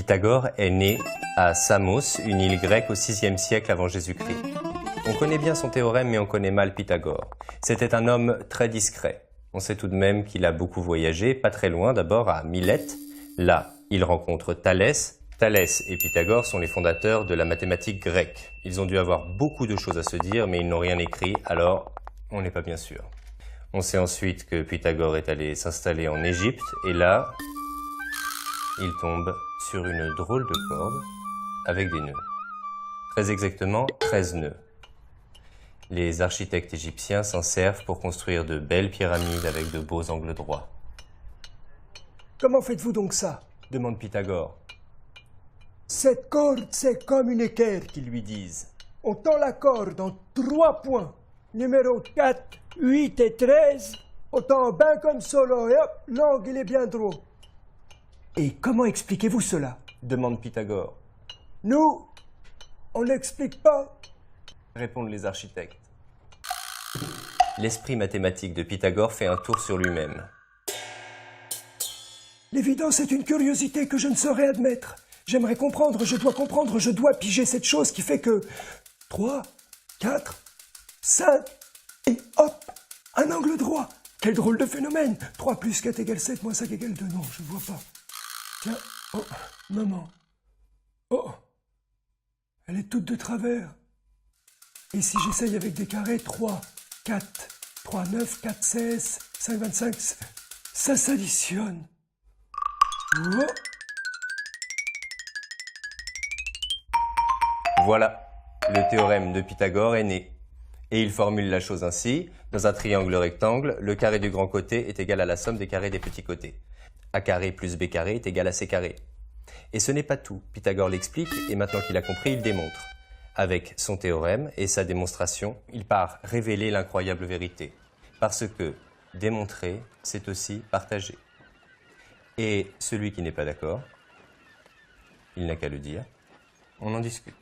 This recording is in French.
Pythagore est né à Samos, une île grecque au VIe siècle avant Jésus-Christ. On connaît bien son théorème, mais on connaît mal Pythagore. C'était un homme très discret. On sait tout de même qu'il a beaucoup voyagé, pas très loin, d'abord à Milète. Là, il rencontre Thalès. Thalès et Pythagore sont les fondateurs de la mathématique grecque. Ils ont dû avoir beaucoup de choses à se dire, mais ils n'ont rien écrit, alors on n'est pas bien sûr. On sait ensuite que Pythagore est allé s'installer en Égypte, et là, il tombe sur une drôle de corde avec des nœuds. Très exactement, 13 nœuds. Les architectes égyptiens s'en servent pour construire de belles pyramides avec de beaux angles droits. Comment faites-vous donc ça? Demande Pythagore. Cette corde, c'est comme une équerre. Qu'ils lui disent. On tend la corde en 3 points. Numéro 4, 8 et 13. On tend bien comme cela et hop, l'angle il est bien droit. Et comment expliquez-vous cela? Demande Pythagore. Nous, on n'explique pas. Répondent les architectes. L'esprit mathématique de Pythagore fait un tour sur lui-même. L'évidence est une curiosité que je ne saurais admettre. J'aimerais comprendre, je dois piger cette chose qui fait que 3, 4, 5, et hop, un angle droit. Quel drôle de phénomène. 3 plus 4 égale 7, moins 5 égale 2. Non, je ne vois pas. Tiens, oh, maman. Oh, elle est toute de travers. Et si j'essaye avec des carrés, 3, 4, 3, 9, 4, 16, 5, 25, ça s'additionne. Oh. Voilà, le théorème de Pythagore est né. Et il formule la chose ainsi. Dans un triangle rectangle, le carré du grand côté est égal à la somme des carrés des petits côtés. A carré plus B carré est égal à C carré. Et ce n'est pas tout. Pythagore l'explique et maintenant qu'il a compris, il démontre. Avec son théorème et sa démonstration, il part révéler l'incroyable vérité. Parce que démontrer, c'est aussi partager. Et celui qui n'est pas d'accord, il n'a qu'à le dire. On en discute.